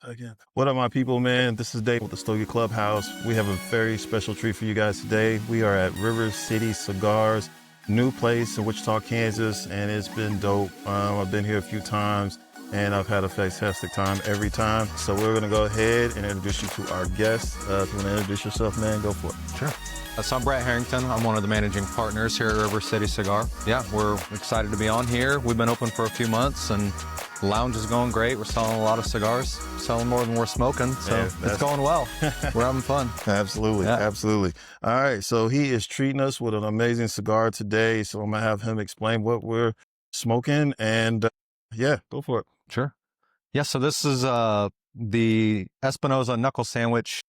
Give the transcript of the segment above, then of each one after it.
Again. What up, my people, man? This is Dave with the Stogie Clubhouse. We have a very special treat for you guys today. We are at River City Cigars, new place in Wichita, Kansas, and it's been dope. I've been here a few times, and I've had a fantastic time every time. So we're going to go ahead and introduce you to our guest. If you want to introduce yourself, man, go for it. Sure. So I'm Brett Harrington. I'm one of the managing partners here at River City Cigar. Yeah, we're excited to be on here. We've been open for a few months, and the lounge is going great. We're selling a lot of cigars, selling more than we're smoking, so it's going well. We're having fun. Absolutely, absolutely. All right, so he is treating us with an amazing cigar today, so I'm going to have him explain what we're smoking, and yeah, go for it. Sure. Yeah, so this is the Espinosa Knuckle Sandwich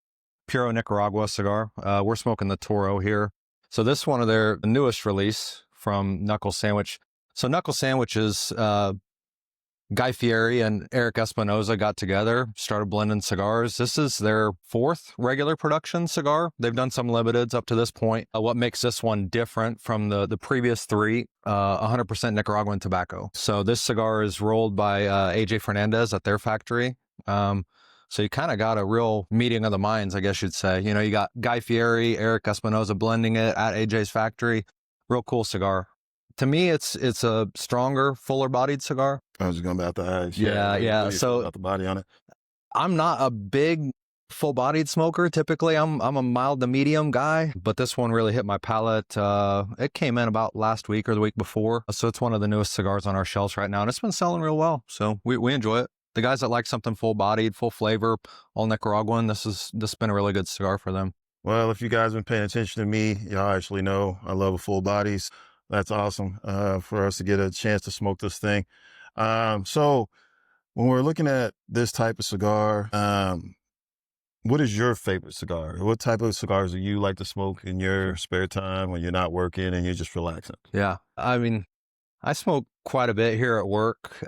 Puro Nicaragua cigar. We're smoking the Toro here. So this is one of their newest release from Knuckle Sandwich. So Knuckle Sandwich is Guy Fieri and Eric Espinosa got together, started blending cigars. This is their fourth regular production cigar. They've done some limiteds up to this point. What makes this one different from the previous three, 100% Nicaraguan tobacco. So this cigar is rolled by AJ Fernandez at their factory. So you kind of got a real meeting of the minds, I guess you'd say. You know, you got Guy Fieri, Eric Espinosa blending it at AJ's factory. Real cool cigar. To me, it's a stronger, fuller bodied cigar. I was going about the eyes. Yeah. So about the body on it. I'm not a big full bodied smoker. Typically I'm a mild to medium guy, but this one really hit my palate. It came in about last week or the week before. So it's one of the newest cigars on our shelves right now, and it's been selling real well. So we enjoy it. The guys that like something full bodied, full flavor, all Nicaraguan, this has been a really good cigar for them. Well, if you guys have been paying attention to me, y'all actually know I love a full bodies. That's awesome for us to get a chance to smoke this thing. So when we're looking at this type of cigar, what is your favorite cigar? What type of cigars do you like to smoke in your spare time when you're not working and you're just relaxing? Yeah. I mean, I smoke quite a bit here at work.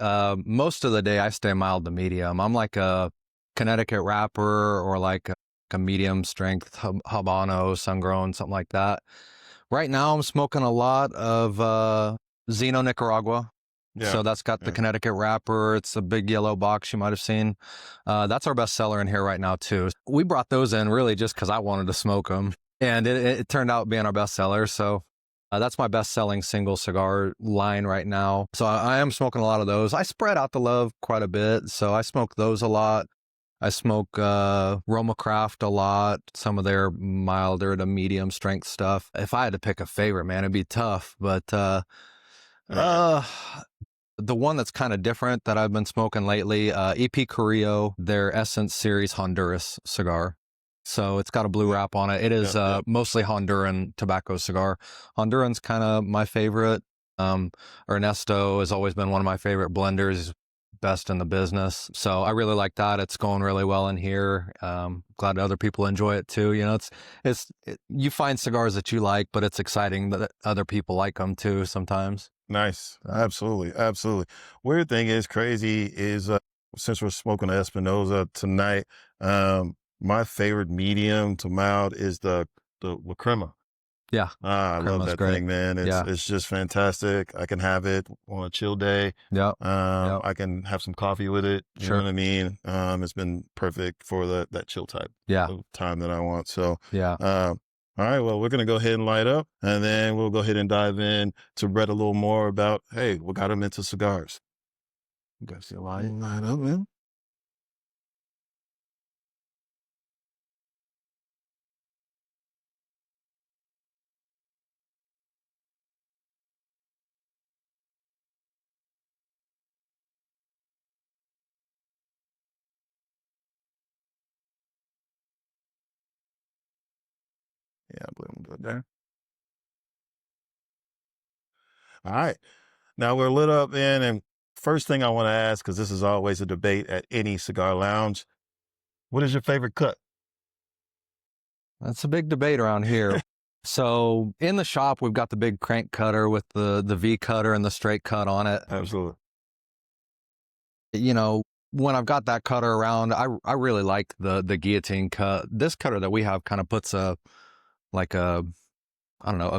Most of the day I stay mild to medium. I'm like a Connecticut wrapper or like a medium strength Habano, sun-grown, something like that. Right now I'm smoking a lot of Zeno Nicaragua. Yeah. So that's got the Connecticut wrapper. It's a big yellow box you might have seen. That's our best seller in here right now too. We brought those in really just because I wanted to smoke them, and it turned out being our best seller. So that's my best selling single cigar line right now. So I am smoking a lot of those. I spread out the love quite a bit. So I smoke those a lot. I smoke Roma Craft a lot, some of their milder to medium strength stuff. If I had to pick a favorite, man, it'd be tough. But the one that's kind of different that I've been smoking lately, EP Carrillo, their Essence Series Honduras cigar. So it's got a blue wrap on it. It is mostly Honduran tobacco cigar. Honduran's kind of my favorite. Ernesto has always been one of my favorite blenders. Best in the business. So I really like that. It's going really well in here. Glad other people enjoy it too. You know, you find cigars that you like, but it's exciting that other people like them too sometimes. Nice. Absolutely. Weird thing is crazy is, since we're smoking Espinosa tonight, my favorite medium to mild is the La Crema. Yeah. I love that thing, man. It's just fantastic. I can have it on a chill day. Yeah. I can have some coffee with it. You know what I mean? It's been perfect for that chill type of time that I want. So, all right. Well, we're going to go ahead and light up, and then we'll go ahead and dive in to Brett a little more about, hey, what got him into cigars. You guys see a light up, man? Yeah, I believe I'm good there. All right. Now we're lit up in, and first thing I want to ask, because this is always a debate at any cigar lounge, what is your favorite cut? That's a big debate around here. So in the shop, we've got the big crank cutter with the V cutter and the straight cut on it. Absolutely. You know, when I've got that cutter around, I really like the guillotine cut. This cutter that we have kind of puts a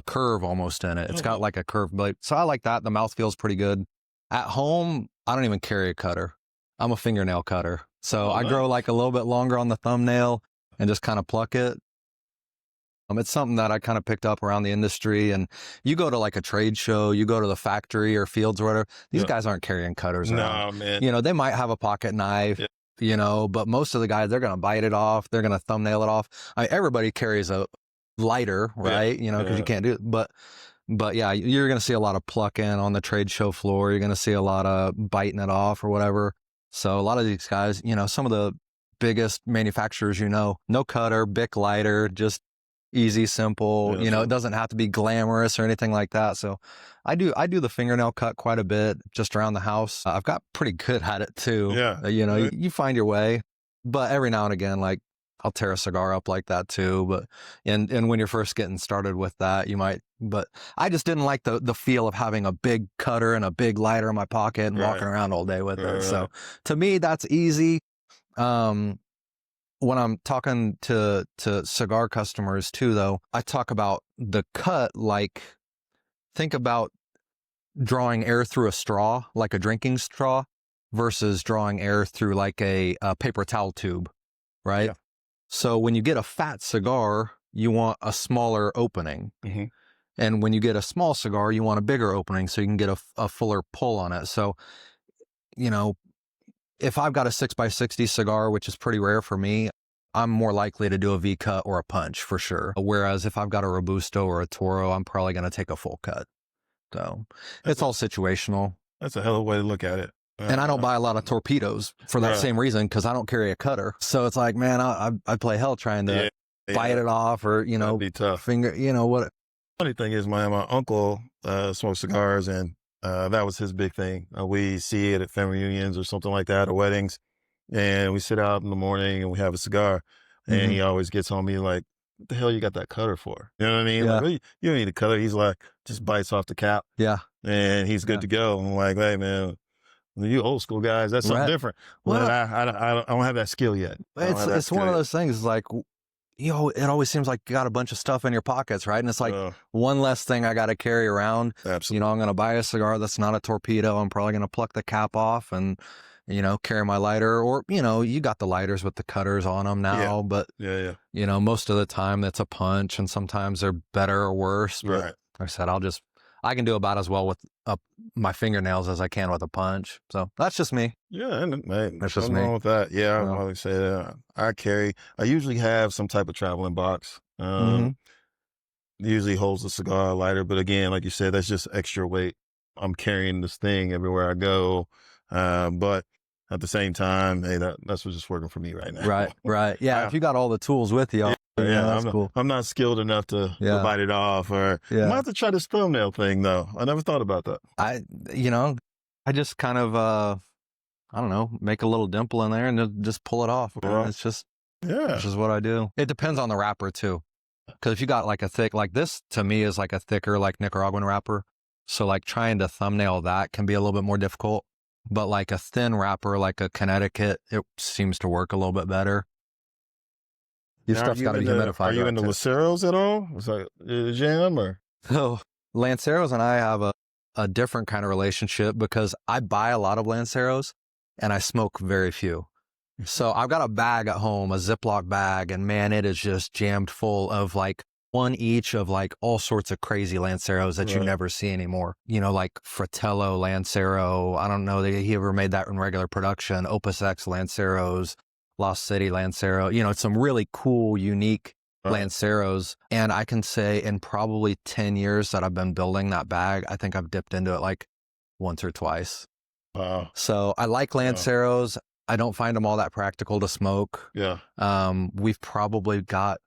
curve almost in it. It's got like a curved blade. So I like that. The mouth feels pretty good. At home, I don't even carry a cutter. I'm a fingernail cutter. So Oh, I grow nice. like a little bit longer on the thumbnail and just kind of pluck it. It's something that I kind of picked up around the industry. And you go to like a trade show, you go to the factory or fields or whatever, these Yeah. guys aren't carrying cutters around. No, man. You know, they might have a pocket knife, Yeah. you know, but most of the guys, they're going to bite it off. They're going to thumbnail it off. Everybody carries a lighter, right? You know, because you can't do it. But yeah, you're going to see a lot of plucking on the trade show floor. You're going to see a lot of biting it off or whatever. So a lot of these guys, you know, some of the biggest manufacturers, you know, no cutter, Bic lighter, just easy, simple, you know, it doesn't have to be glamorous or anything like that. So I do the fingernail cut quite a bit just around the house. I've got pretty good at it too. Yeah. You know, you find your way, but every now and again, like I'll tear a cigar up like that too. But, and when you're first getting started with that, you might, but I just didn't like the feel of having a big cutter and a big lighter in my pocket and walking around all day with it. So to me, that's easy. When I'm talking to cigar customers too, though, I talk about the cut, like think about drawing air through a straw, like a drinking straw, versus drawing air through like a paper towel tube, right? Yeah. So when you get a fat cigar, you want a smaller opening. Mm-hmm. And when you get a small cigar, you want a bigger opening so you can get a fuller pull on it. So, you know, if I've got a 6x60 cigar, which is pretty rare for me, I'm more likely to do a V cut or a punch for sure. Whereas if I've got a Robusto or a Toro, I'm probably going to take a full cut. So it's all situational. That's a hell of a way to look at it. And I don't buy a lot of torpedoes for that same reason, because I don't carry a cutter. So it's like, man, I play hell trying to bite it off or, you know, that'd be tough. Finger, you know what. Funny thing is my uncle smoked cigars, and that was his big thing. We see it at family reunions or something like that, or weddings. And we sit out in the morning and we have a cigar, and he always gets on me like, what the hell you got that cutter for? You know what I mean? Like, you don't need a cutter. He's like, just bites off the cap. Yeah. And he's good to go. I'm like, hey man, you old school guys, that's something different. Well, I don't have that skill yet. It's one of those things like, you know, it always seems like you got a bunch of stuff in your pockets, right? And it's like one less thing I got to carry around. Absolutely. You know, I'm going to buy a cigar that's not a torpedo. I'm probably going to pluck the cap off and, you know, carry my lighter, or, you know, you got the lighters with the cutters on them now, but, you know, most of the time that's a punch, and sometimes they're better or worse. But like I said, I can do about as well with my fingernails as I can with a punch. So that's just me. Yeah. And that's just me. Wrong with that. Yeah. I always say that. I usually have some type of traveling box. Usually holds a cigar, lighter, but again, like you said, that's just extra weight. I'm carrying this thing everywhere I go. But at the same time, hey, that's what's just working for me right now. Right. Yeah. If you got all the tools with you, that's cool. I'm not skilled enough to bite it off, or I might have to try this thumbnail thing though. I never thought about that. I just kind of, I don't know, make a little dimple in there and just pull it off. It's just, this is what I do. It depends on the wrapper too. Cause if you got like a thick, like this to me is like a thicker, like Nicaraguan wrapper. So like trying to thumbnail that can be a little bit more difficult. But like a thin wrapper, like a Connecticut, it seems to work a little bit better. Your stuff's got to be humidified. Are you into Lanceros at all? Is that a jam or? Oh, Lanceros and I have a different kind of relationship, because I buy a lot of Lanceros and I smoke very few. So I've got a bag at home, a Ziploc bag, and man, it is just jammed full of like one each of like all sorts of crazy Lanceros that you never see anymore. You know, like Fratello Lancero. I don't know that he ever made that in regular production. Opus X Lanceros, Lost City Lancero. You know, it's some really cool, unique Lanceros. And I can say in probably 10 years that I've been building that bag, I think I've dipped into it like once or twice. Wow. So I like Lanceros. I don't find them all that practical to smoke. Yeah. We've probably got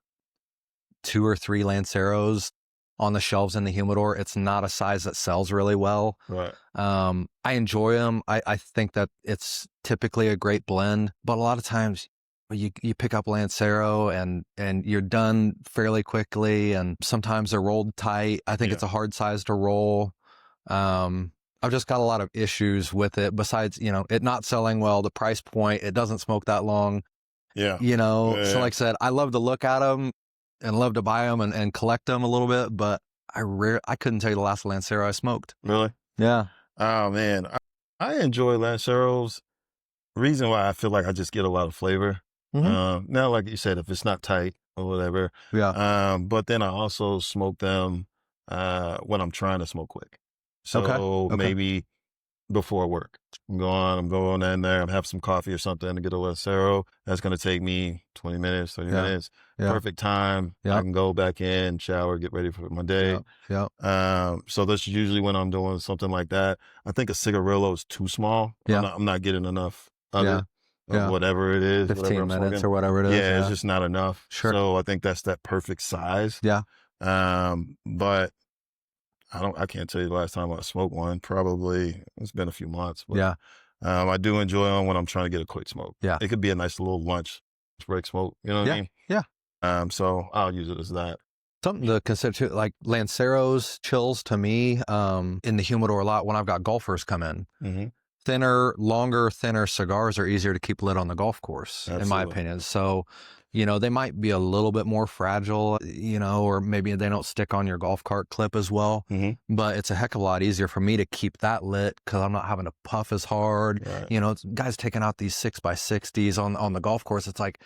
2 or 3 Lanceros on the shelves in the humidor. It's not a size that sells really well. Right. I enjoy them. I think that it's typically a great blend, but a lot of times you pick up Lancero and you're done fairly quickly, and sometimes they're rolled tight. I think it's a hard size to roll. I've just got a lot of issues with it, besides, you know, it not selling well, the price point, it doesn't smoke that long. Yeah. You know, so like I said, I love to look at them and love to buy them and collect them a little bit, but I couldn't tell you the last Lancero I smoked. Really? Yeah. Oh man. I enjoy Lanceros reason why I feel like I just get a lot of flavor. Now, like you said, if it's not tight or whatever. Yeah. But then I also smoke them when I'm trying to smoke quick. So maybe before work, I'm going in there, I'm have some coffee or something to get a Lacero. That's going to take me 20 minutes, 30 minutes. Yeah. Perfect time. I can go back in, shower, get ready for my day. So that's usually when I'm doing something like that. I think a cigarillo is too small. I'm not getting enough of it. Whatever it is, 15 minutes or whatever it is. Yeah, it's just not enough. Sure. So I think that's that perfect size. Yeah. But I can't tell you the last time I smoked one. Probably it's been a few months. But, I do enjoy them when I'm trying to get a quick smoke. Yeah. It could be a nice little lunch break smoke. You know what I mean? Yeah. So I'll use it as that. Something to consider too, like Lanceros, chills to me, in the humidor a lot when I've got golfers come in. Longer, thinner cigars are easier to keep lit on the golf course, in my opinion. So, they might be a little bit more fragile, or maybe they don't stick on your golf cart clip as well. But it's a heck of a lot easier for me to keep that lit because I'm not having to puff as hard. Right. Guys taking out these 6x60s on the golf course. It's like,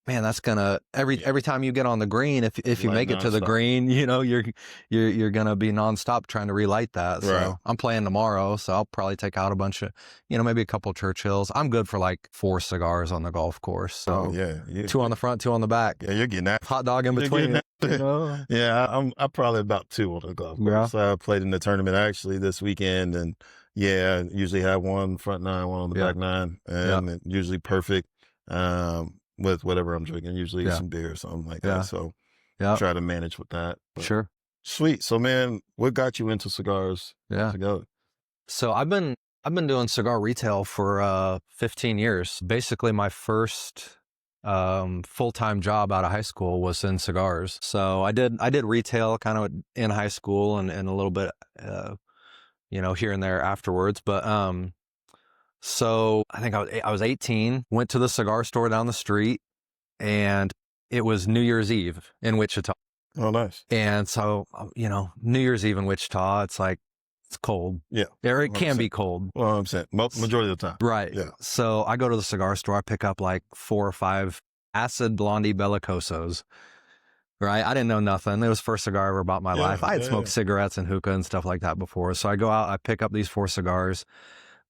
man, that's gonna every time you get on the green, if you make it to the green, you're gonna be nonstop trying to relight that. So I'm playing tomorrow, so I'll probably take out a bunch of, maybe a couple Churchills. I'm good for like 4 cigars on the golf course. So 2 on the front, 2 on the back. Yeah, you're getting that hot dog in between. Yeah, I'm probably about 2 on the golf course. Yeah. So I played in the tournament actually this weekend, and usually have 1 front 9, 1 on the back 9, and usually perfect. With whatever I'm drinking, usually some beer or something like that. So try to manage with that. But sure. Sweet. So man, what got you into cigars? Together? So I've been doing cigar retail for 15 years. Basically my first full-time job out of high school was in cigars. So I did retail kind of in high school and a little bit here and there afterwards. But so I think I was 18, went to the cigar store down the street, and it was New Year's Eve in Wichita. Oh, nice. And so, New Year's Eve in Wichita, it's like, it's cold. Yeah. Or it can be cold. Well, I'm saying majority of the time. Right. Yeah. So I go to the cigar store, I pick up like 4 or 5 acid blondie bellicosos. Right. I didn't know nothing. It was the first cigar I ever bought in my life. I had smoked cigarettes and hookah and stuff like that before. So I go out, I pick up these 4 cigars.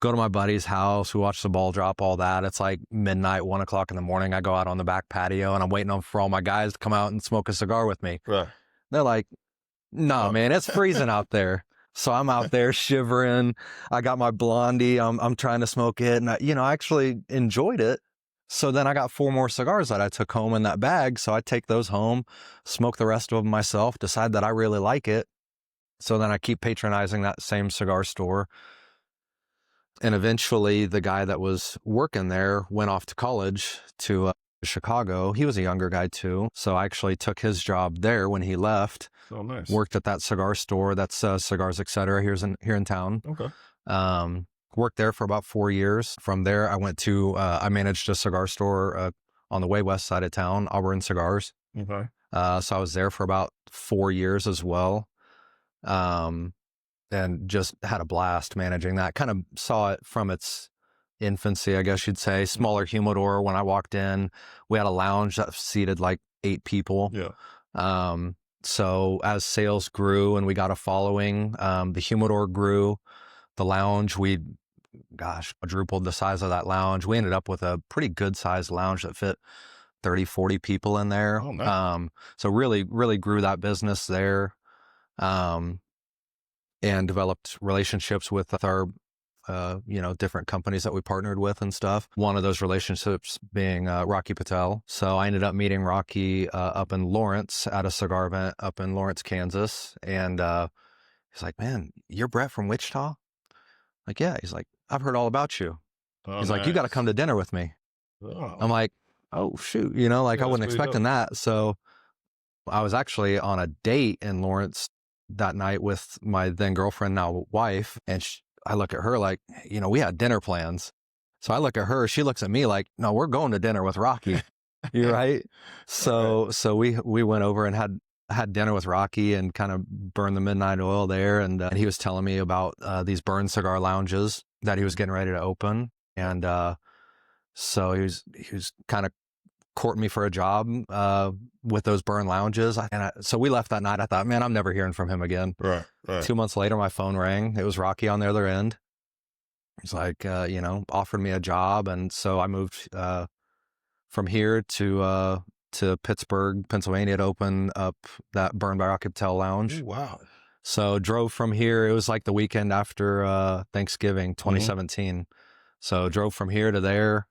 Go to my buddy's house. We watch the ball drop, all that. It's like midnight, 1 o'clock in the morning. I go out on the back patio and I'm waiting for all my guys to come out and smoke a cigar with me. Right. They're like, no, man, it's freezing out there. So I'm out there shivering. I got my blondie. I'm trying to smoke it. And I actually enjoyed it. So then I got 4 more cigars that I took home in that bag. So I take those home, smoke the rest of them myself, decide that I really like it. So then I keep patronizing that same cigar store. And eventually the guy that was working there went off to college to Chicago. He was a younger guy too. So I actually took his job there when he left. Oh, nice. Worked at that cigar store. That's Cigars, etc. here in town. Okay. Worked there for about 4 years. From there, I went to, I managed a cigar store on the way west side of town, Auburn Cigars. Okay. So I was there for about 4 years as well. And just had a blast managing that. Kind of saw it from its infancy, I guess you'd say. Smaller humidor. When I walked in, we had a lounge that seated like 8 people. Yeah. So as sales grew and we got a following, the humidor grew. The lounge, quadrupled the size of that lounge. We ended up with a pretty good sized lounge that fit 30, 40 people in there. Oh, nice. So really, really grew that business there. And developed relationships with our, different companies that we partnered with and stuff. One of those relationships being Rocky Patel. So I ended up meeting Rocky up in Lawrence at a cigar event up in Lawrence, Kansas. And he's like, man, you're Brett from Wichita? Like, yeah. He's like, I've heard all about you. Oh, he's nice. like, you got to come to dinner with me. Oh. I'm like, oh, shoot. I wasn't expecting that. So I was actually on a date in Lawrence that night with my then girlfriend, now wife. And I look at her like, we had dinner plans. So I look at her, she looks at me like, no, we're going to dinner with Rocky. You're right. So we went over and had dinner with Rocky and kind of burned the midnight oil there. And he was telling me about these burn cigar lounges that he was getting ready to open. And So he was kind of courting me for a job with those burn lounges. So we left that night. I thought, man, I'm never hearing from him again. Right. 2 months later, my phone rang. It was Rocky on the other end. He's like, offered me a job. And so I moved from here to Pittsburgh, Pennsylvania to open up that Burn by Rocky Patel Lounge. Ooh, wow. So drove from here. It was like the weekend after Thanksgiving, 2017. So drove from here to there.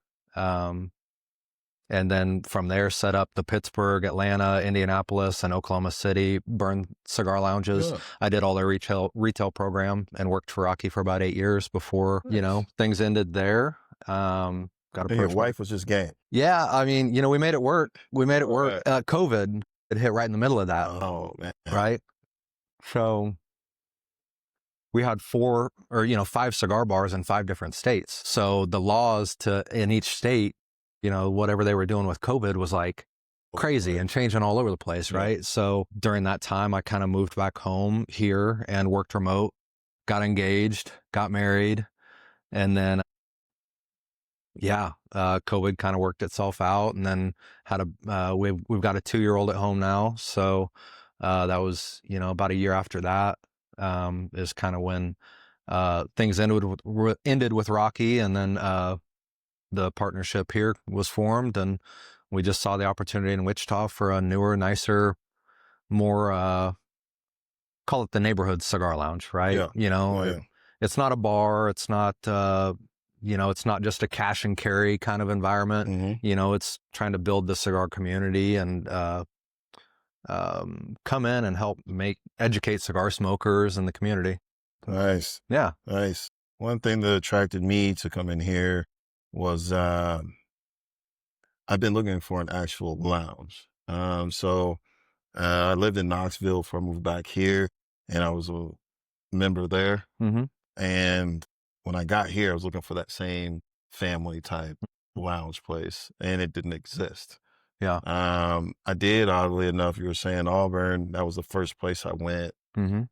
And then from there, set up the Pittsburgh, Atlanta, Indianapolis, and Oklahoma City Burn cigar lounges. Yeah. I did all their retail program and worked for Rocky for about 8 years before, things ended there. And your wife was just game. Yeah. I mean, we made it work. We made it work. Right. COVID, it hit right in the middle of that. Oh, man. Right. So we had 5 cigar bars in 5 different states. So the laws in each state, whatever they were doing with COVID was like crazy and changing all over the place. Right. Yeah. So during that time, I kind of moved back home here and worked remote, got engaged, got married. And then, COVID kind of worked itself out, and then we've got a 2-year-old at home now. So, that was, about a year after that, is kind of when, things ended with Rocky, and then, the partnership here was formed, and we just saw the opportunity in Wichita for a newer, nicer, more, call it the neighborhood cigar lounge, right? Yeah. It's not a bar. It's not, it's not just a cash and carry kind of environment. Mm-hmm. It's trying to build the cigar community and, come in and help educate cigar smokers in the community. Nice. Yeah. Nice. One thing that attracted me to come in here was I've been looking for an actual lounge. So I lived in Knoxville before I moved back here, and I was a member there. Mm-hmm. And when I got here, I was looking for that same family type lounge place, and it didn't exist. Yeah. I did, oddly enough, you were saying Auburn, that was the first place I went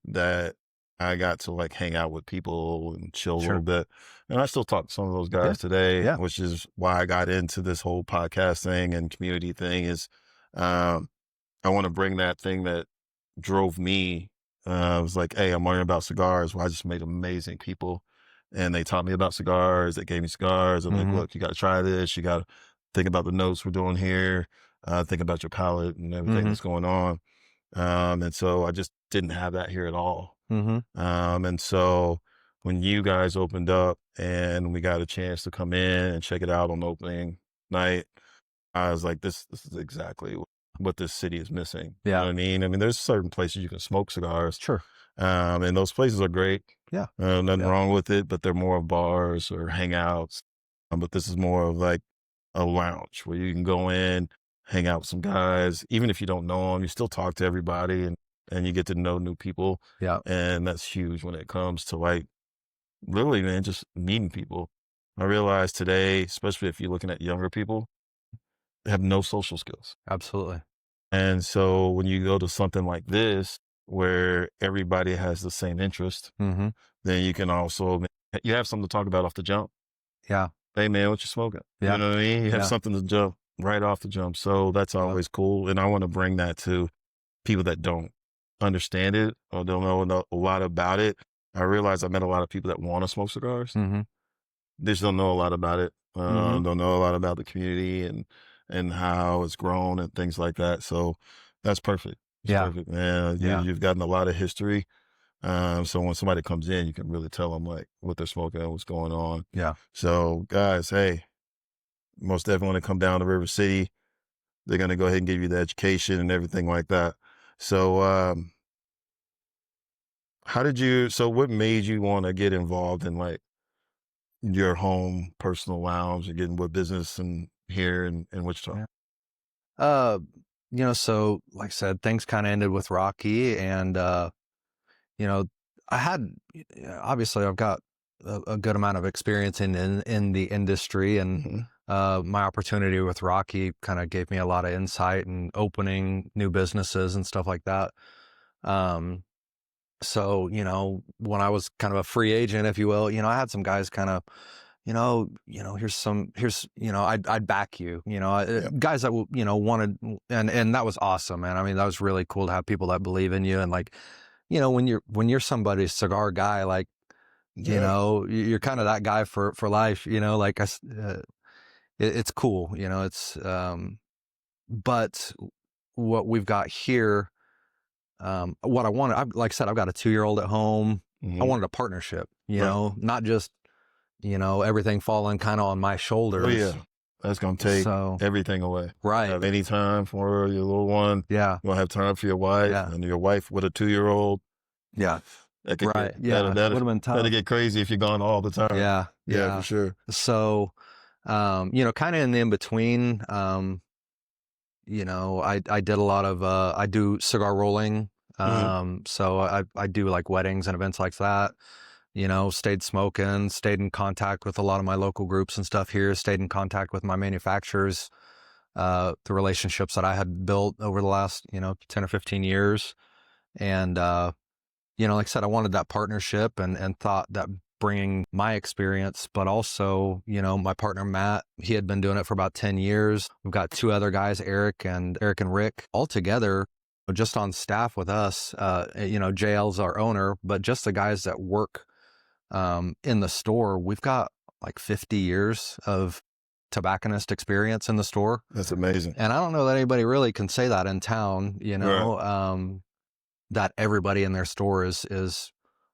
that I got to like hang out with people and chill a little bit. And I still talk to some of those guys today, which is why I got into this whole podcast thing and community thing is, I want to bring that thing that drove me. I was like, hey, I'm learning about cigars. Well, I just made amazing people, and they taught me about cigars. They gave me cigars. I'm like, look, you got to try this. You got to think about the notes we're doing here. Think about your palate and everything that's going on. And so I just didn't have that here at all. And so when you guys opened up and we got a chance to come in and check it out on opening night, I was like, this is exactly what this city is missing. Yeah. You know what I mean? I mean, there's certain places you can smoke cigars. Sure. And those places are great. Yeah. Nothing wrong with it, but they're more of bars or hangouts. But this is more of like a lounge where you can go in, hang out with some guys. Even if you don't know them, you still talk to everybody and you get to know new people. Yeah. And that's huge when it comes to like, literally, man, just meeting people. I realize today, especially if you're looking at younger people, they have no social skills. Absolutely. And so when you go to something like this, where everybody has the same interest, then you can also, you have something to talk about off the jump. Yeah. Hey man, what you smoking? Yeah. You know what I mean? You have something to jump right off the jump. So that's always cool. And I want to bring that to people that don't understand it or don't know a lot about it. I realize I met a lot of people that want to smoke cigars. They just don't know a lot about it. Don't know a lot about the community and how it's grown and things like that. So that's perfect. It's perfect, man. You've gotten a lot of history. So when somebody comes in, you can really tell them like what they're smoking and what's going on. Yeah. So guys, hey, most definitely want to come down to River City. They're going to go ahead and give you the education and everything like that. So, what made you want to get involved in like your home personal lounge and getting with business and here in Wichita? So like I said, things kind of ended with Rocky, and, obviously I've got a good amount of experience in the industry, and, my opportunity with Rocky kind of gave me a lot of insight and opening new businesses and stuff like that. So, when I was kind of a free agent, if you will, I had some guys kind of, I'd back you, Yeah. guys that, wanted, and that was awesome, man. I mean, that was really cool to have people that believe in you. And like, when you're somebody's cigar guy, like, Yeah. you're kind of that guy for life, like it's cool, but what we've got here, what I wanted, like I said, I've got a 2-year-old at home. I Hmm. wanted a partnership, Right. not just, everything falling kind of on my Oh shoulders. yeah. That's gonna take So, everything away. right. Have any time for your little one. Yeah. You won't have time for your wife, Yeah. and your wife with a 2-year-old. Yeah. That could Right. get Yeah. Would have been that'll tough. get crazy if you're gone all the time. Yeah. Yeah, Yeah. for sure. So, kind of in the in between, I did a lot of, I do cigar rolling. So I do like weddings and events like that, stayed smoking, stayed in contact with a lot of my local groups and stuff here, stayed in contact with my manufacturers, the relationships that I had built over the last, 10 or 15 years. And, like I said, I wanted that partnership and thought that bringing my experience, but also, my partner, Matt, he had been doing it for about 10 years. We've got 2 other guys, Eric and Rick, all together just on staff with us. JL's our owner, but just the guys that work, in the store, we've got like 50 years of tobacconist experience in the store. That's amazing. And I don't know that anybody really can say that in town, Right. that everybody in their store is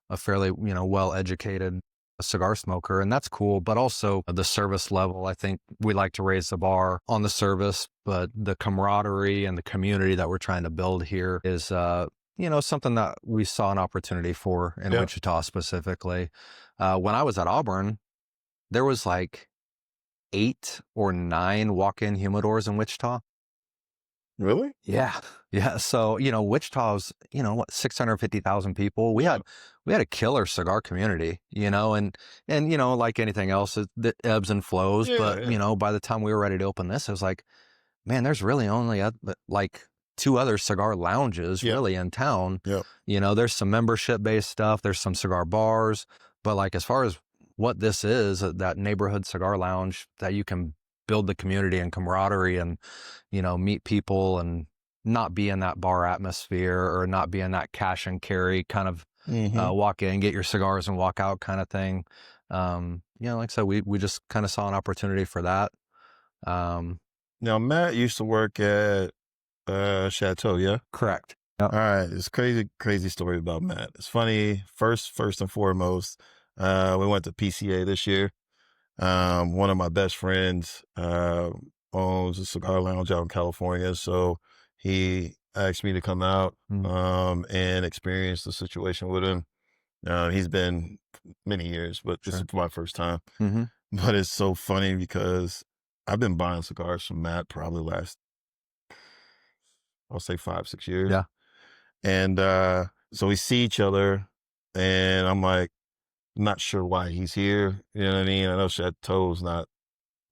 a fairly, well-educated cigar smoker. And that's cool. But also the service level, I think we like to raise the bar on the service, but the camaraderie and the community that we're trying to build here is, something that we saw an opportunity for in Yeah. Wichita specifically. When I was at Auburn, there was like 8 or 9 walk-in humidors in Wichita. Really? Yeah. Yeah. So, Wichita's, 650,000 people. We had a killer cigar community, and, like anything else, it ebbs and flows. Yeah, But, yeah. by the time we were ready to open this, it was like, man, there's really only like 2 other cigar lounges Yeah. really in town. Yeah. There's some membership based stuff. There's some cigar bars, but like, as far as what this is, that neighborhood cigar lounge that you can build the community and camaraderie and, meet people and not be in that bar atmosphere or not be in that cash and carry kind of, walk in, get your cigars and walk out kind of thing. Like I said, we just kind of saw an opportunity for that. Now, Matt used to work at Chateau, yeah? Correct. All right. It's crazy story about Matt. It's funny. First and foremost, we went to PCA this year. One of my best friends owns a cigar lounge out in California, so he asked me to come out and experience the situation with him. He's been many years, but this is my first time. Mm-hmm. But it's so funny because I've been buying cigars from Matt probably last, I'll say 5-6 years. Yeah. And so we see each other, and I'm like, not sure why he's here. You know what I mean? I know Chateau's not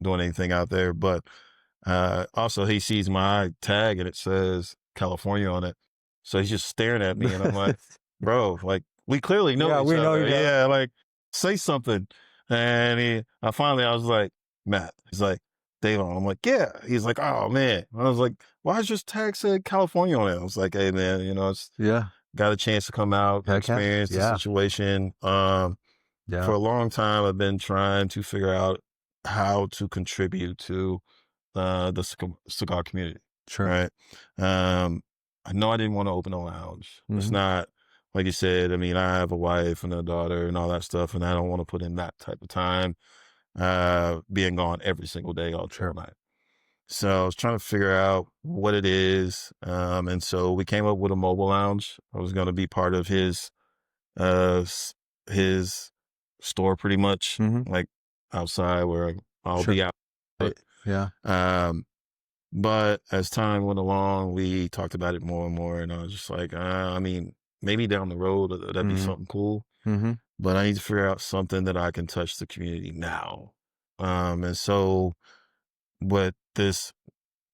doing anything out there, but also he sees my tag and it says California on it. So he's just staring at me, and I'm like, bro, like, we clearly know each other. Yeah, like, say something. And I was like, Matt. He's like, Davon. I'm like, yeah. He's like, oh man. I was like, why is your tag said California on it? I was like, hey man, it's got a chance to come out, experience the situation. For a long time, I've been trying to figure out how to contribute to the cigar community. Sure. Right. I know I didn't want to open a lounge. It's not, like you said, I mean, I have a wife and a daughter and all that stuff, and I don't want to put in that type of time, being gone every single day all night. So I was trying to figure out what it is. And so we came up with a mobile lounge. I was going to be part of his store pretty much, like outside where I'll be out. Yeah. But as time went along, we talked about it more and more, and I was just like, I mean, maybe down the road that'd be something cool. But I need to figure out something that I can touch the community now. And so what this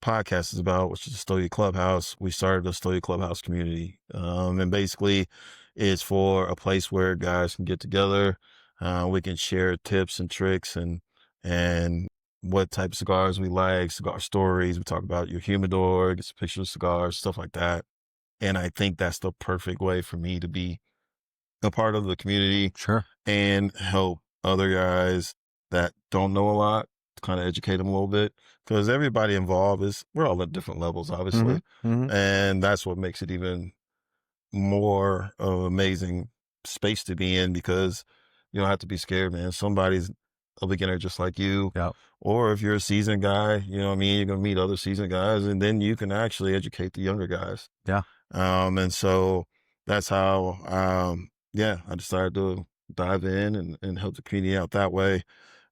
podcast is about, which is the Stogie Clubhouse, we started the Stogie Clubhouse community. And basically it's for a place where guys can get together, We can share tips and tricks and what type of cigars we like, cigar stories. We talk about your humidor, get some pictures of cigars, stuff like that. And I think that's the perfect way for me to be a part of the community Sure. and help other guys that don't know a lot, kind of educate them a little bit. Because everybody involved we're all at different levels, obviously. And that's what makes it even more of an amazing space to be in, because you don't have to be scared, man. Somebody's a beginner just like you. Yeah. Or if you're a seasoned guy, you know what I mean? You're going to meet other seasoned guys, and then you can actually educate the younger guys. Yeah. And so that's how, I decided to dive in and help the community out that way.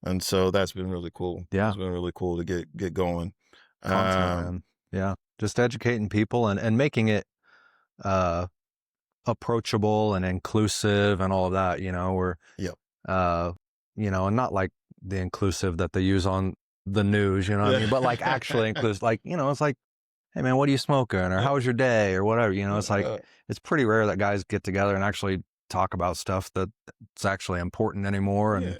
And so that's been really cool. Yeah. It's been really cool to get going. Content, man. Yeah. Just educating people and making it, approachable and inclusive and all of that, where, Yep. and not like the inclusive that they use on the news, you know what I mean? But like actually inclusive, like, it's like, hey man, what are you smoking? Or how was your day? Or whatever, it's like, it's pretty rare that guys get together and actually talk about stuff that's actually important anymore. And,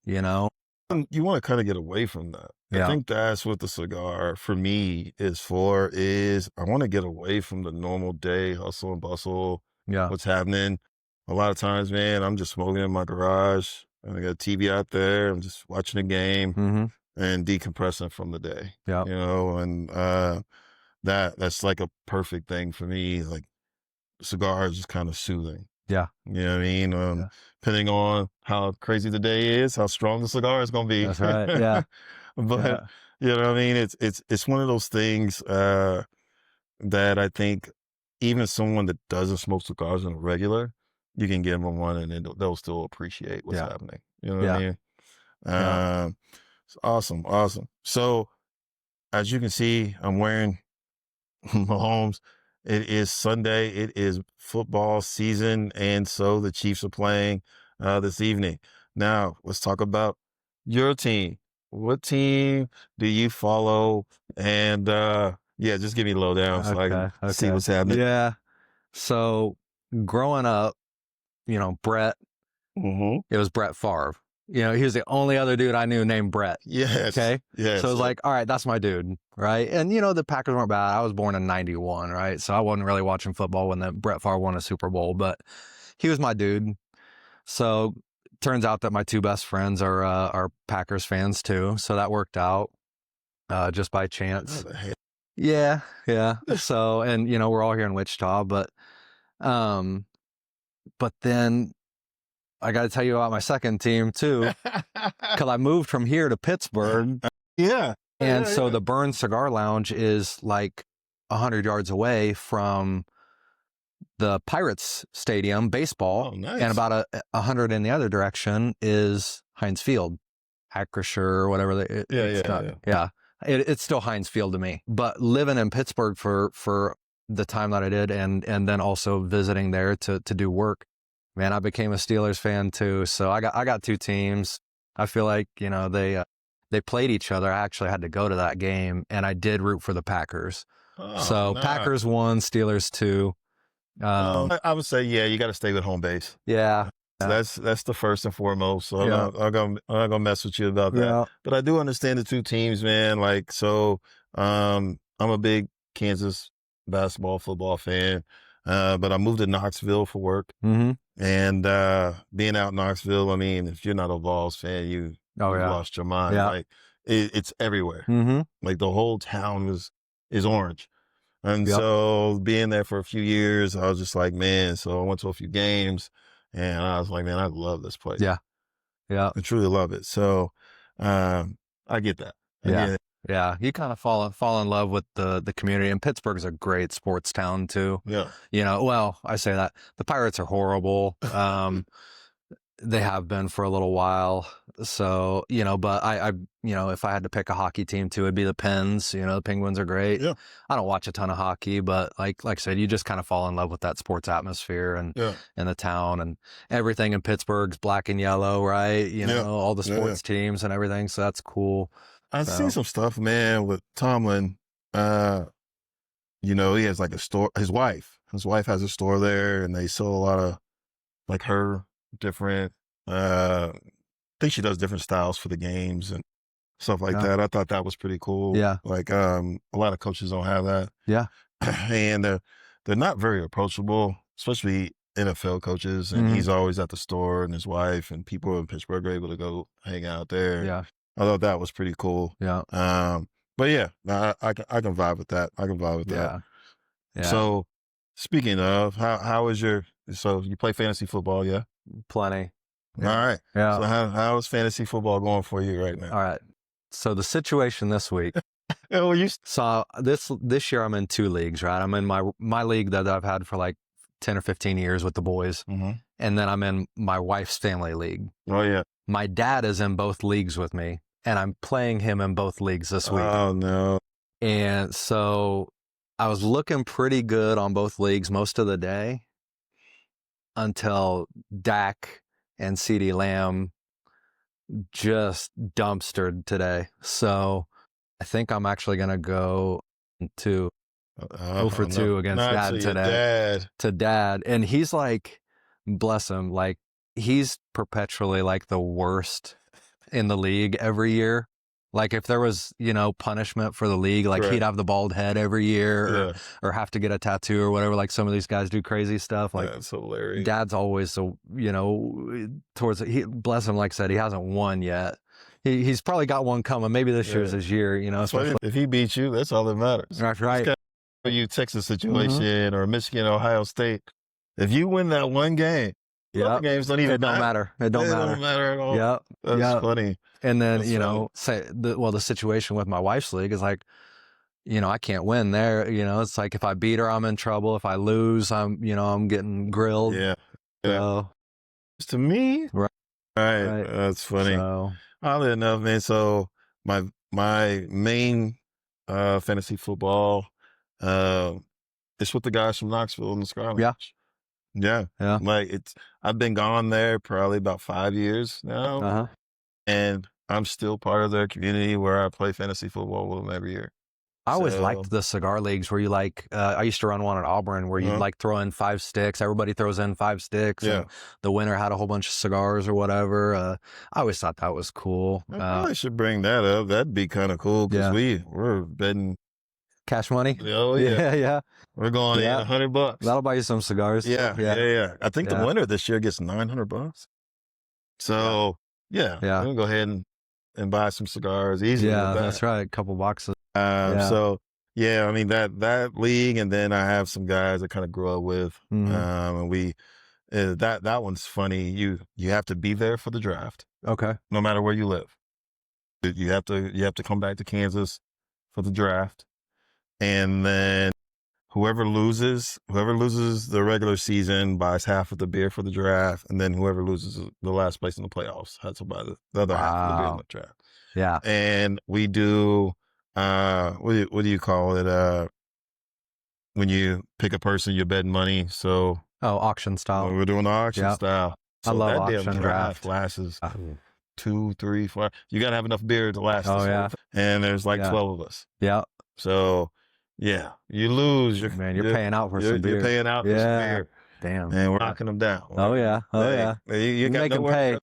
you want to kind of get away from that. Yeah. I think that's what the cigar for me is I want to get away from the normal day hustle and bustle. Yeah. What's happening. A lot of times, man, I'm just smoking in my garage and I got a TV out there. I'm just watching a game and decompressing from the day. Yeah. And that's like a perfect thing for me. Like cigars is kind of soothing. Yeah. You know what I mean? Depending on how crazy the day is, how strong the cigar is going to be. That's right. Yeah. But you know what I mean? It's one of those things, that I think even someone that doesn't smoke cigars on a regular, you can give them one and they'll still appreciate what's happening. You know what I mean? It's awesome. Awesome. So as you can see, I'm wearing Mahomes. It is Sunday. It is football season. And so the Chiefs are playing this evening. Now let's talk about your team. What team do you follow? And just give me a lowdown so I can see what's happening. Yeah. So growing up, Brett, it was Brett Favre. He was the only other dude I knew named Brett. Yes. Okay. Yes. So it was like, all right, that's my dude. Right. And, the Packers weren't bad. I was born in 91. Right. So I wasn't really watching football when the Brett Favre won a Super Bowl, but he was my dude. So turns out that my two best friends are Packers fans too. So that worked out, just by chance. Yeah. Yeah. So, and, we're all here in Wichita, but then I got to tell you about my second team too, because I moved from here to Pittsburgh. Yeah. And so the Burn Cigar Lounge is like 100 yards away from the Pirates Stadium, baseball. Oh, nice. And about 100 in the other direction is Heinz Field, Acrisure, whatever. It's still Heinz Field to me. But living in Pittsburgh for the time that I did, and then also visiting there to do work, man, I became a Steelers fan too. So I got two teams. I feel like, they played each other. I actually had to go to that game, and I did root for the Packers. So nice. Packers won, Steelers 2. I would say, you got to stay with home base. Yeah. So that's the first and foremost. So I'm not gonna mess with you about that. Yeah. But I do understand the two teams, man. Like, so I'm a big Kansas basketball, football fan. But I moved to Knoxville for work. And being out in Knoxville, I mean, if you're not a Vols fan, you've lost your mind. Yeah. Like it's everywhere. Like the whole town is orange. And so being there for a few years, I was just like, man, so I went to a few games and I was like, man, I love this place. Yeah. Yeah. I truly love it. So I get that. Yeah. You kind of fall in love with the community, and Pittsburgh's a great sports town too. Yeah. Well, I say that the Pirates are horrible. They have been for a little while. So, but I if I had to pick a hockey team too, it'd be the Pens. The Penguins are great. Yeah. I don't watch a ton of hockey, but like I said, you just kind of fall in love with that sports atmosphere and the town, and everything in Pittsburgh's black and yellow, right? All the sports teams and everything. So that's cool. I've seen some stuff, man, with Tomlin. He has like a store. His wife has a store there, and they sell a lot of like her different I think she does different styles for the games and stuff like Yeah. that. I thought that was pretty cool. Yeah. Like a lot of coaches don't have that. Yeah. And they're not very approachable, especially NFL coaches. And he's always at the store, and his wife and people in Pittsburgh are able to go hang out there. Yeah. I thought that was pretty cool. Yeah. But yeah, I can vibe with that. I can vibe with that. Yeah. So speaking of, how is so you play fantasy football, yeah? Plenty. All right. Yeah. So how is fantasy football going for you right now? All right. So the situation this week. Oh, So this year I'm in 2 leagues, right? I'm in my league that I've had for like 10 or 15 years with the boys. Mm-hmm. And then I'm in my wife's family league. Oh yeah. My dad is in both leagues with me, and I'm playing him in both leagues this week. Oh no. And so I was looking pretty good on both leagues most of the day until Dak and CeeDee Lamb just dumpstered today. So I think I'm actually going to go to 0 for 2 against Dad today. To Dad. And he's like, bless him, like he's perpetually like the worst in the league every year. Like if there was, punishment for the league, like he'd have the bald head every year or have to get a tattoo or whatever. Like some of these guys do crazy stuff. Like that's hilarious. Dad's always so, bless him, like I said, he hasn't won yet. He's probably got one coming. Maybe this year's his year, If he beats you, that's all that matters. That's right. You Texas situation or Michigan, Ohio State. If you win that one game, other games don't even matter. It don't matter at all. Yeah. That's funny. And then, the situation with my wife's league is like, I can't win there. It's like if I beat her, I'm in trouble. If I lose, I'm getting grilled. Yeah. So, to me, right. That's funny. So, oddly enough, man. So my main fantasy football is with the guys from Knoxville in the Cigar Lounge. Yeah. Like I've been gone there probably about 5 years now, and I'm still part of their community where I play fantasy football with them every year. I always liked the cigar leagues where you I used to run one at Auburn where you throw in 5 sticks. Everybody throws in 5 sticks. And the winner had a whole bunch of cigars or whatever. I always thought that was cool. I probably should bring that up. That'd be kind of cool because we're betting cash money. Oh yeah. We're going in $100. That'll buy you some cigars. Yeah. I think the winner this year gets $900. So we're gonna go ahead and buy some cigars easy. Yeah, that's right. A couple boxes. So I mean that league, and then I have some guys I kind of grew up with, and we that one's funny. You have to be there for the draft. Okay. No matter where you live, you have to come back to Kansas for the draft, and then whoever loses the regular season buys half of the beer for the draft, and then whoever loses the last place in the playoffs has to buy the other half of the beer in the draft. Yeah. And we do what do you call it? When you pick a person, you're betting money. So auction style. We're doing the auction style. So I love that auction damn draft lasts 2, 3, 4. You gotta have enough beer to last. And there's like 12 of us. Yeah. So you lose. You're paying out for some beer. You're paying out for some beer. Damn. And we're knocking them down. You got make them pay.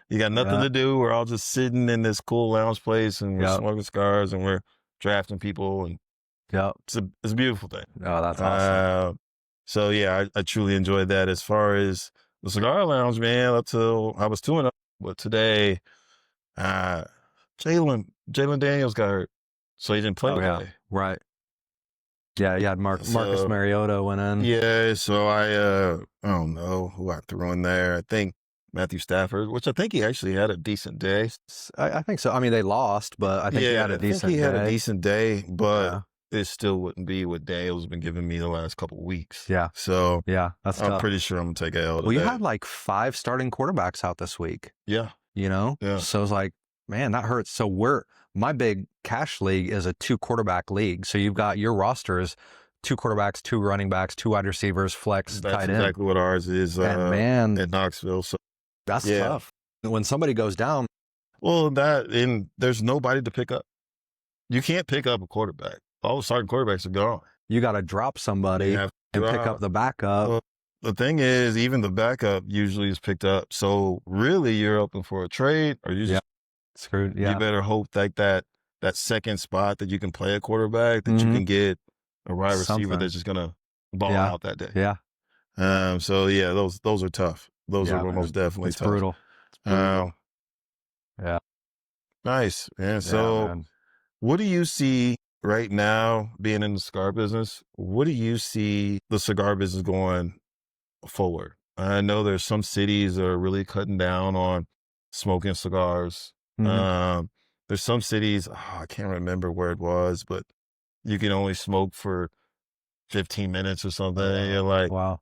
You got nothing to do. We're all just sitting in this cool lounge place, and we're smoking cigars, and we're drafting people, and it's a beautiful thing. Oh, that's awesome. So I truly enjoyed that. As far as the cigar lounge, man, up till I was 2-0, but today, Jalen Daniels got hurt, so he didn't play today. Right. Yeah, you had Marcus Mariota went in. Yeah, so I don't know who I threw in there. I think Matthew Stafford, which I think he actually had a decent day. I think so. I mean, they lost, but I think he had a decent day. He had a decent day, but it still wouldn't be what Dale's been giving me the last couple of weeks. Yeah. So that's I'm tough. pretty sure I'm gonna take a L today. Well, you had like 5 starting quarterbacks out this week. Yeah. So it's like, man, that hurts. So my big cash league is a 2 quarterback league. So you've got your roster is 2 quarterbacks, 2 running backs, 2 wide receivers, flex, That's tight end. exactly what ours is. Man, at Knoxville. So that's tough. When somebody goes down. Well, there's nobody to pick up. You can't pick up a quarterback. All the starting quarterbacks are gone. You got to drop somebody and pick up the backup. the thing is, even the backup usually is picked up. So really, you're open for a trade, or you just screwed. you Yeah. better hope like that second spot that you can play a quarterback, that you can get a wide receiver Something. that's just gonna ball Yeah. out that day. Yeah. So yeah, those are tough. Those Yeah, are most man. definitely It's tough. brutal. It's brutal. Yeah. Nice. And Yeah, so, man. what do you see right now being in the cigar business? What do you see the cigar business going forward? I know there's some cities that are really cutting down on smoking cigars. Um, there's some cities, I can't remember where it was, but you can only smoke for 15 minutes or something. Oh, wow. You're like, Wow.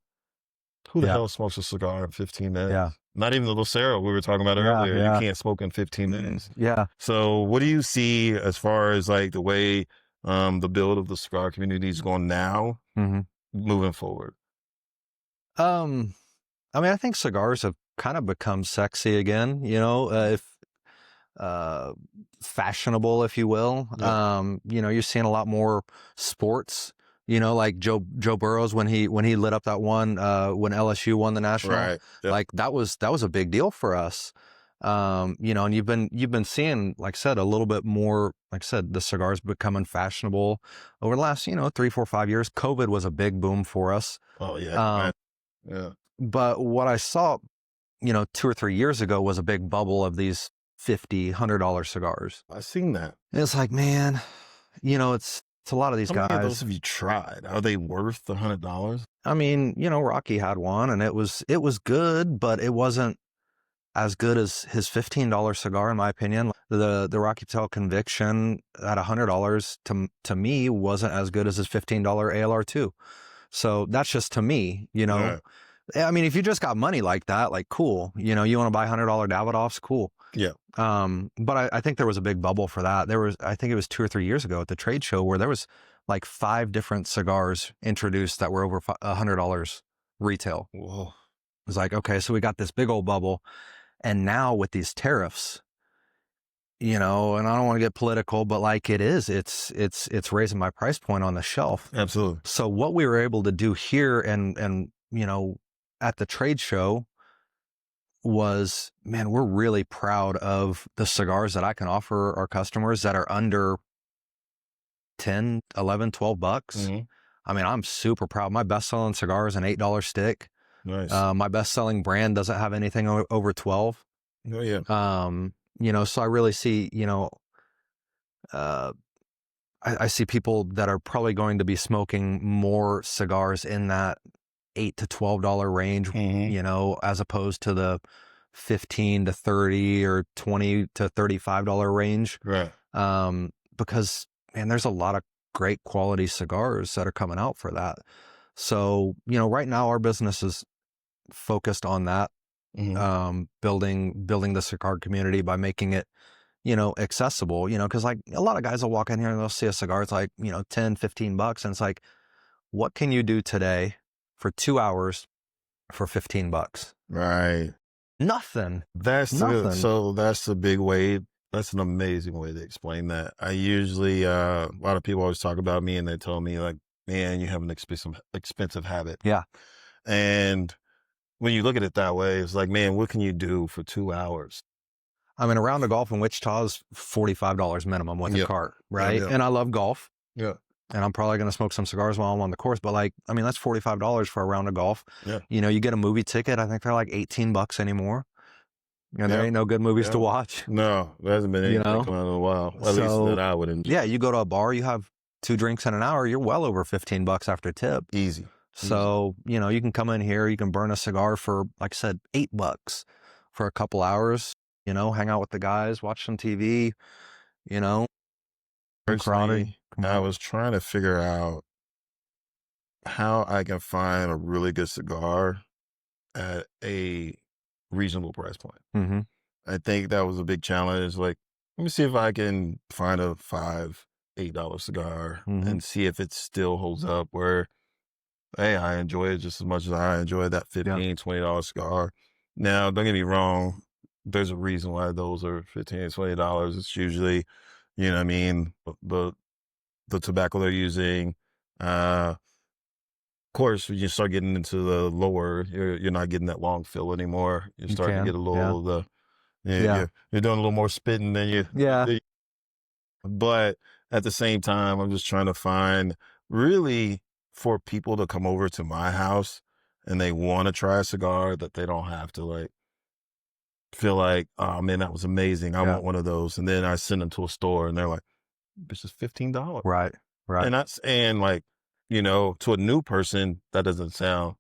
who the Yeah. hell smokes a cigar in 15 minutes? Yeah. Not even the Lucero we were talking about Yeah. earlier. You Yeah. can't smoke in 15 minutes. Yeah. So what do you see as far as like the way the build of the cigar community is going now, moving forward? I mean, I think cigars have kind of become sexy again, if fashionable, if you will. Yeah. You're seeing a lot more sports, like Joe Burrows when he lit up that one when LSU won the national. Right. Yep. Like that was a big deal for us. And you've been seeing, like I said, a little bit more, like I said, the cigars becoming fashionable over the last, 3, 4, 5 years. COVID was a big boom for us. Oh yeah. Yeah. But what I saw, 2 or 3 years ago was a big bubble of these $50, $100 cigars. I've seen that. And it's like, man, it's a lot of these How guys. many of those have you tried? Are they worth the $100? I mean, Rocky had one and it was good, but it wasn't as good as his $15 cigar, in my opinion. The Rocky Tail Conviction at $100 to me wasn't as good as his $15 ALR2. So that's just to me, Right. I mean, if you just got money like that, like cool, you want to buy $100 Davidoffs, cool. Yeah. But I think there was a big bubble for that. I think it was 2 or 3 years ago at the trade show where there was like 5 different cigars introduced that were over $100 retail. Whoa. It was like, okay, so we got this big old bubble. And now with these tariffs, and I don't want to get political, but like it's raising my price point on the shelf. Absolutely. So what we were able to do here and at the trade show was, man, we're really proud of the cigars that I can offer our customers that are under 10, 11, 12 bucks. I mean, I'm super proud. My best-selling cigar is an $8 stick. Nice. My best-selling brand doesn't have anything over 12. Oh yeah. So I really see, I see people that are probably going to be smoking more cigars in that $8 to $12 range, as opposed to the $15 to $30 or $20 to $35 range. Right. Because, man, there's a lot of great quality cigars that are coming out for that. So, right now our business is focused on that, building the cigar community by making it, accessible, because like a lot of guys will walk in here and they'll see a cigar. It's like, 10, 15 bucks. And it's like, what can you do today for 2 hours for 15 bucks? Right. Nothing. That's Nothing. so that's a big way. That's an amazing way to explain that. I usually, a lot of people always talk about me and they tell me like, man, you have an expensive habit. Yeah. And when you look at it that way, it's like, man, what can you do for 2 hours? I mean, a round of golf in Wichita is $45 minimum with a cart, right? Yeah. And I love golf. Yeah. And I'm probably going to smoke some cigars while I'm on the course. But like, I mean, that's $45 for a round of golf. Yeah. You get a movie ticket. I think they're like 18 bucks anymore. And there ain't no good movies to watch. No, there hasn't been anything coming out in a while. At least that I would enjoy. Yeah, you go to a bar, you have 2 drinks in an hour, you're well over 15 bucks after tip. Easy. So, you can come in here, you can burn a cigar for, like I said, $8 for a couple hours, hang out with the guys, watch some TV, Personally, I was trying to figure out how I can find a really good cigar at a reasonable price point. I think that was a big challenge. Like, let me see if I can find a $5, $8 cigar and see if it still holds up where, hey, I enjoy it just as much as I enjoy that $15, $20 cigar. Now, don't get me wrong. There's a reason why those are $15, $20. It's usually, what I mean, the tobacco they're using, course, when you start getting into the lower, you're not getting that long fill anymore. You're You starting to can. get a Yeah. little Yeah. you're doing a little more spitting than you. Yeah. But at the same time, I'm just trying to find really for people to come over to my house and they want to try a cigar that they don't have to like feel like, oh man, that was amazing. I Yeah. want one of those. And then I send them to a store and they're like, this is $15. Right. Right. And that's, and like, you know, to a new person, that doesn't sound,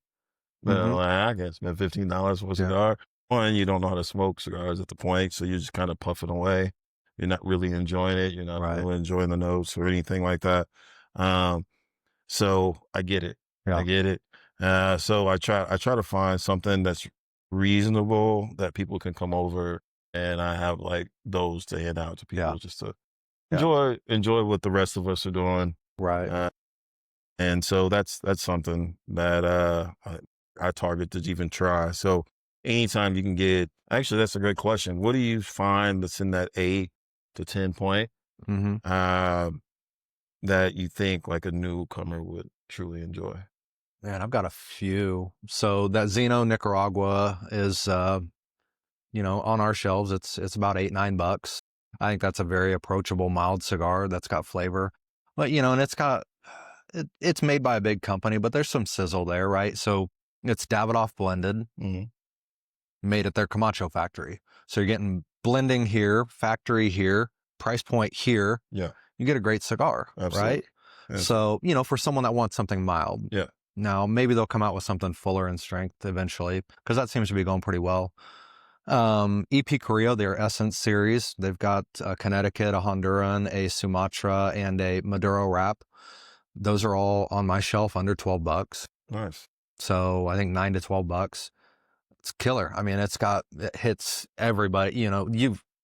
like, I can spend $15 for a cigar. One, you don't know how to smoke cigars at the point, so you're just kind of puffing away. You're not really enjoying it. You're not Right. really enjoying the notes or anything like that. So I get it. Yeah. I get it. So I try to find something that's reasonable that people can come over, and I have like those to hand out to people just to enjoy what the rest of us are doing. Right. And so that's something that I target to even try. So anytime you can get, actually, that's a great question. What do you find that's in that 8 to 10 point that you think like a newcomer would truly enjoy? Man, I've got a few. So that Zeno Nicaragua is, you know, on our shelves. It's about $8-9. I think that's a very approachable, mild cigar that's got flavor. But, you know, and it's made by a big company, but there's some sizzle there, right? So it's Davidoff blended, made at their Camacho factory. So you're getting blending here, factory here, price point here. Yeah. You get a great cigar, right? Absolutely. So, you know, for someone that wants something mild. Yeah. Now, maybe they'll come out with something fuller in strength eventually, because that seems to be going pretty well. EP Carrillo, their Essence series, they've got a Connecticut, a Honduran, a Sumatra, and a Maduro wrap. Those are all on my shelf under $12. Nice. So I think $9 to $12. It's killer. I mean, it hits everybody. You know,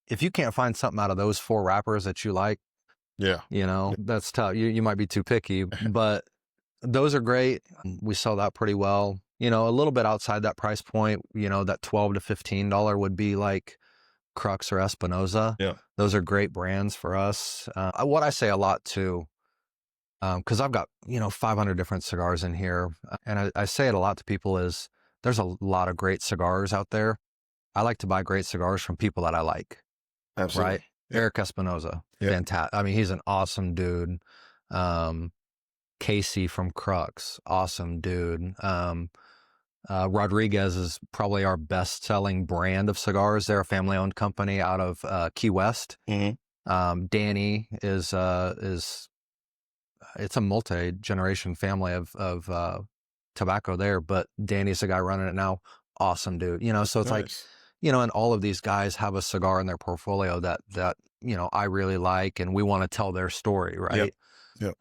if you can't find something out of those 4 wrappers that you like, you know, that's tough. You might be too picky, but those are great. We sell that pretty well. You know, a little bit outside that price point, you know, that $12 to $15 would be like Crux or Espinosa. Yeah. Those are great brands for us. What I say a lot too, because I've got, you know, 500 different cigars in here. And I say it a lot to people is there's a lot of great cigars out there. I like to buy great cigars from people that I like. Absolutely. Right? Yeah. Eric Espinosa. Fantastic. I mean, he's an awesome dude. Casey from Crux. Awesome dude. Rodriguez is probably our best-selling brand of cigars. They're a family-owned company out of Key West. Danny is it's a multi-generation family of tobacco there, but Danny's the guy running it now. Awesome dude. You know, so it's like, you know, and all of these guys have a cigar in their portfolio that you know I really like, and we want to tell their story, right? Yep.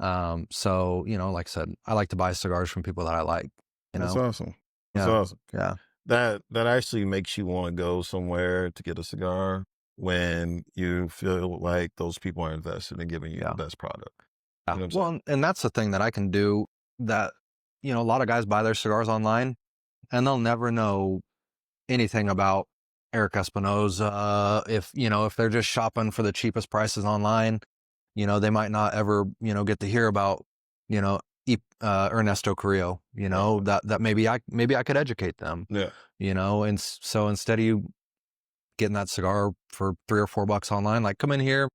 So you know, like I said, I like to buy cigars from people that I like. You know, That's awesome. That's awesome. Yeah. That actually makes you want to go somewhere to get a cigar when you feel like those people are invested in giving you the best product. You know well, and that's the thing that I can do that, you know, a lot of guys buy their cigars online and they'll never know anything about Eric Espinosa. If they're just shopping for the cheapest prices online, you know, they might not ever, you know, get to hear about, you know, Ernesto Carrillo, you know, that maybe I could educate them, you know, and so instead of you getting that cigar for $3 or $4 online, like come in here,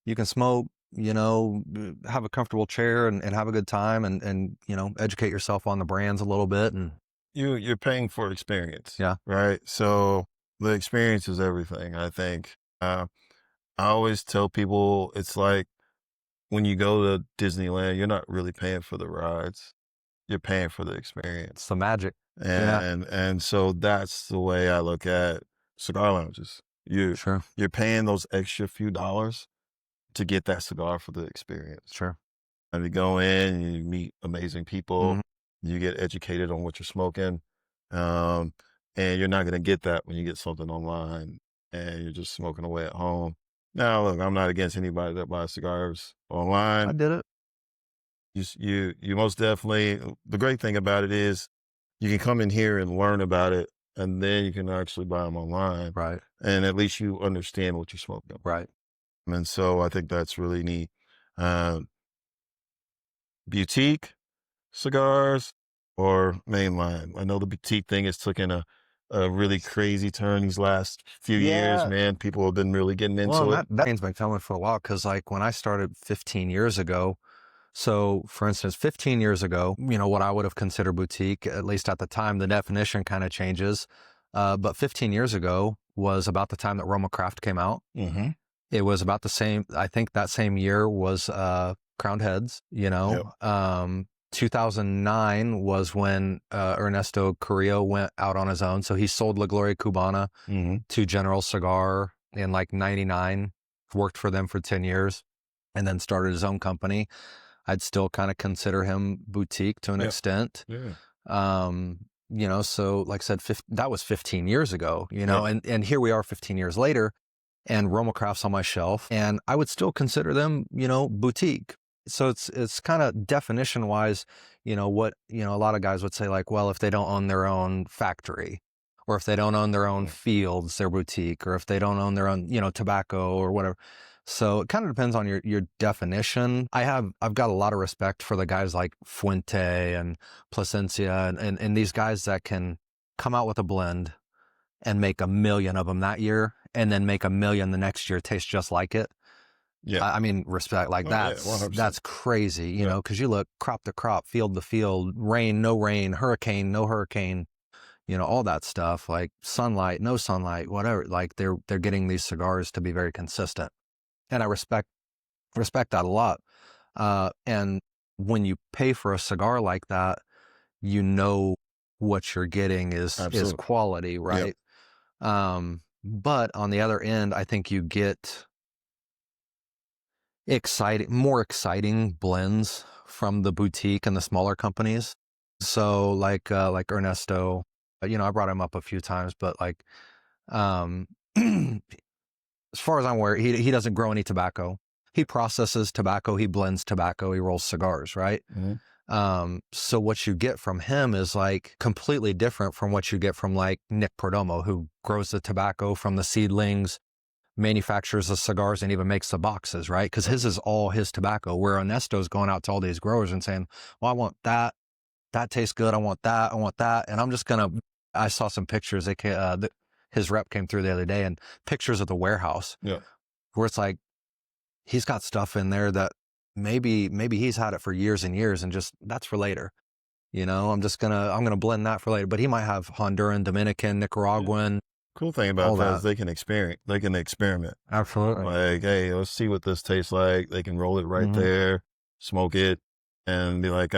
you can smoke, you know, have a comfortable chair and have a good time and, you know, educate yourself on the brands a little bit. And you're paying for experience. Yeah. Right. So the experience is everything, I think. I always tell people it's like when you go to Disneyland, you're not really paying for the rides. You're paying for the experience. It's the magic. And so that's the way I look at cigar lounges. You're paying those extra few dollars to get that cigar for the experience. Sure. And you go in, you meet amazing people, you get educated on what you're smoking. And you're not going to get that when you get something online and you're just smoking away at home. Now, look, I'm not against anybody that buys cigars online. I did it. You most definitely, the great thing about it is you can come in here and learn about it, and then you can actually buy them online. Right. And at least you understand what you're smoking. Right. And so I think that's really neat. Boutique cigars or mainline? I know the boutique thing has taken a really crazy turn these last few years, Yeah. man. People have been really getting Well, into it. that train's been coming for a while because, like, when I started 15 years ago, so for instance, 15 years ago, what I would have considered boutique, at least at the time, the definition kind of changes. But 15 years ago was about the time that Roma Craft came out. Mm-hmm. It was about the same, I think that same year was Crowned Heads, Yep. 2009 was when Ernesto Carrillo went out on his own. So he sold La Gloria Cubana Mm-hmm. to General Cigar in like 99, worked for them for 10 years, and then started his own company. I'd still kind of consider him boutique to an Yep. extent. Yeah. So like I said, that was 15 years ago, Yep. and here we are 15 years later, and Roma Craft's on my shelf, and I would still consider them, boutique. So it's kind of definition wise, what, a lot of guys would say like, well, if they don't own their own factory, or if they don't own their own fields, they're boutique, or if they don't own their own, tobacco or whatever. So it kind of depends on your definition. I've got a lot of respect for the guys like Fuente and Plasencia and these guys that can come out with a blend and make 1 million of them that year, and then make 1 million the next year taste just like it. Yeah. I mean, respect, like Yeah, that's 100%. crazy, Yeah. because you look crop to crop, field to field, rain, no rain, hurricane, no hurricane, all that stuff, like sunlight, no sunlight, whatever. Like they're getting these cigars to be very consistent, and I respect that a lot. And when you pay for a cigar like that, what you're getting is Absolutely. quality, right? Yep. But on the other end, I think you get more exciting blends from the boutique and the smaller companies. So like Ernesto, I brought him up a few times, but like, as far as I'm aware, he doesn't grow any tobacco. He processes tobacco, he blends tobacco, he rolls cigars, right? Mm-hmm. So what you get from him is like completely different from what you get from like Nick Perdomo, who grows the tobacco from the seedlings, manufactures the cigars, and even makes the boxes, right? Because his is all his tobacco, where Ernesto's going out to all these growers and saying, well, I want that. That tastes good. I want that. I want that. And I'm just going to, I saw some pictures. His rep came through the other day, and pictures of the warehouse, where it's like, he's got stuff in there that maybe he's had it for years and years, and just that's for later. I'm going to blend that for later, but he might have Honduran, Dominican, Nicaraguan. Yeah. Cool thing about that is they can experiment. Absolutely. Like, hey, let's see what this tastes like. They can roll it right there, smoke it, and be like,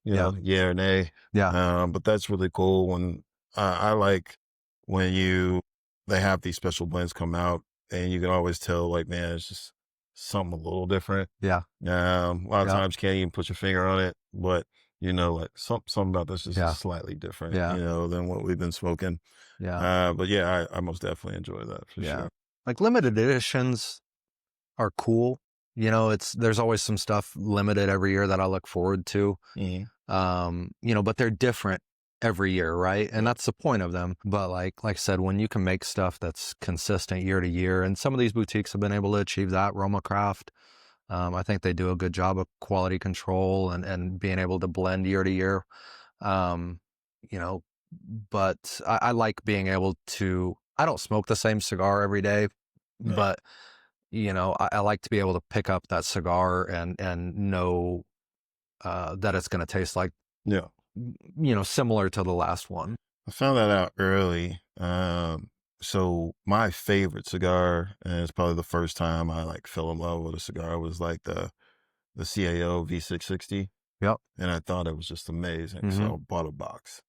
yeah or nay. Yeah. But that's really cool when I like when they have these special blends come out, and you can always tell, like, man, it's just something a little different. Yeah. A lot of times you can't even put your finger on it, but like something about this is just slightly different, than what we've been smoking. Yeah. But yeah, I most definitely enjoy that for sure. Like limited editions are cool. There's always some stuff limited every year that I look forward to. Mm-hmm. But they're different every year, right? And that's the point of them. But like I said, when you can make stuff that's consistent year to year, and some of these boutiques have been able to achieve that, Roma Craft, I think they do a good job of quality control and being able to blend year to year. But I like being able to, I don't smoke the same cigar every day, but I like to be able to pick up that cigar and know that it's going to taste like, similar to the last one. I found that out early. So my favorite cigar, and it's probably the first time I like fell in love with a cigar, was like the CAO V660. Yep. And I thought it was just amazing. So I bought a box.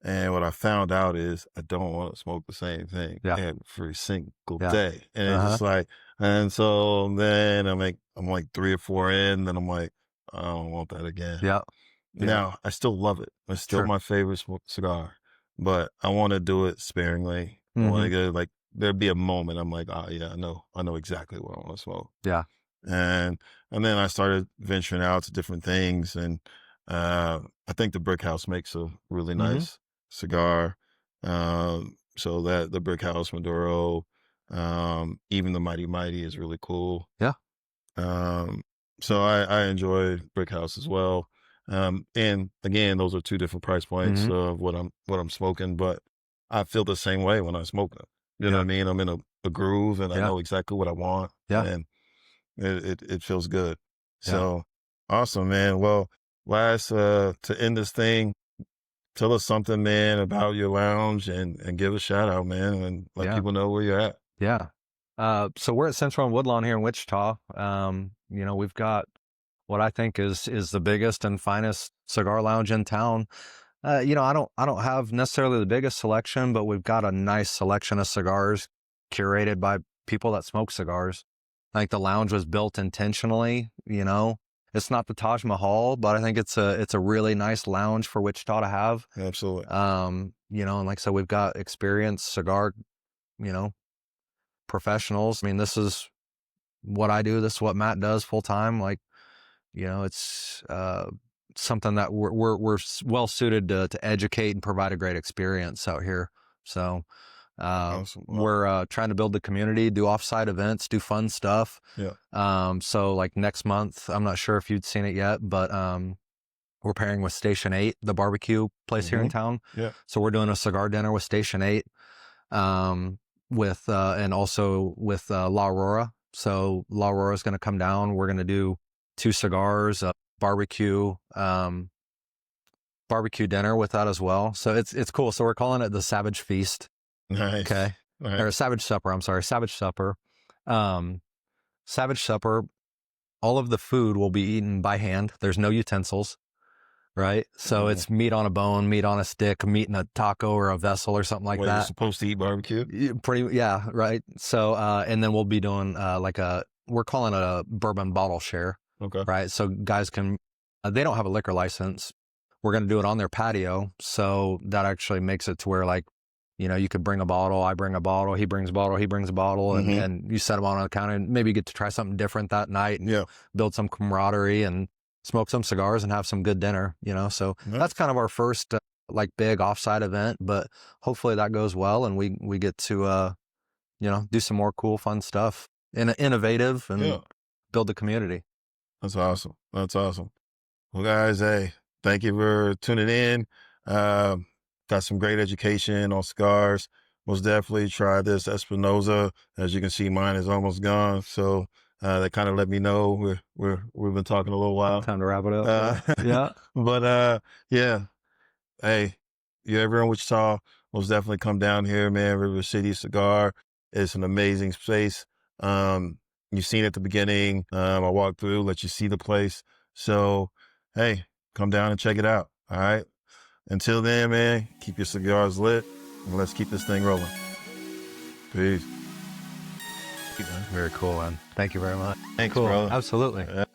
And what I found out is I don't want to smoke the same thing every single day. And it's just like, and so then I'm like 3 or 4 in, then I'm like, I don't want that again. Yeah. Now I still love it. It's still my favorite cigar, but I want to do it sparingly. I want to go, like, there'd be a moment I'm like, oh yeah, I know exactly what I want to smoke. Yeah. And then I started venturing out to different things. And, I think the Brick House makes a really nice cigar. So that the Brick House Maduro, even the Mighty Mighty is really cool. Yeah. So I enjoy Brick House as well. And again, those are two different price points Mhm. of what I'm smoking, but I feel the same way when I smoke them. You know Yeah. what I mean? I'm in a groove and I Yeah. know exactly what I want, Yeah. and it feels good. Yeah. So awesome, man. Well, last to end this thing, tell us something, man, about your lounge and give a shout out, man, and let Yeah. people know where you're at. Yeah. So we're at Central and Woodlawn here in Wichita. We've got what I think is the biggest and finest cigar lounge in town. I don't have necessarily the biggest selection, but we've got a nice selection of cigars curated by people that smoke cigars. I think the lounge was built intentionally, It's not the Taj Mahal, but I think it's a really nice lounge for Wichita to have. Absolutely. And like I said, we've got experienced cigar, you know, professionals. I mean, this is what I do. This is what Matt does full time. Like, it's something that we're well suited to educate and provide a great experience out here. So Awesome. we're trying to build the community, do offsite events, do fun stuff. Yeah. So like next month, I'm not sure if you'd seen it yet, but we're pairing with Station 8, the barbecue place here in town. Yeah. So we're doing a cigar dinner with Station 8, and also with La Aurora. So La Aurora is going to come down. We're going to do 2 cigars, barbecue dinner with that as well. So it's cool. So we're calling it the Savage Feast. Nice. Okay. Right. Or Savage Supper. I'm sorry. Savage Supper. Savage Supper. All of the food will be eaten by hand. There's no utensils. Right. So it's meat on a bone, meat on a stick, meat in a taco or a vessel or something like Wait, that. you're supposed to eat barbecue? Yeah. Right. So, and then we'll be doing, we're calling it a bourbon bottle share. Okay. Right. So guys they don't have a liquor license. We're going to do it on their patio. So that actually makes it to where you could bring a bottle, I bring a bottle, he brings a bottle, he brings a bottle, and you set them on a counter and maybe get to try something different that night and build some camaraderie and smoke some cigars and have some good dinner, So that's kind of our first big offsite event, but hopefully that goes well and we get to do some more cool, fun stuff, innovative and build the community. That's awesome. That's awesome. Well, guys, hey, thank you for tuning in. Got some great education on cigars. Most definitely try this Espinosa. As you can see, mine is almost gone. So that kind of let me know we've been talking a little while. Time to wrap it up. Yeah. But yeah, hey, you ever in Wichita, most definitely come down here, man. River City Cigar. It's an amazing space. You've seen it at the beginning. I walked through, let you see the place. So, hey, come down and check it out. All right. Until then, man, keep your cigars lit and let's keep this thing rolling. Peace. Very cool, man. Thank you very much. Thanks, cool. brother. Absolutely.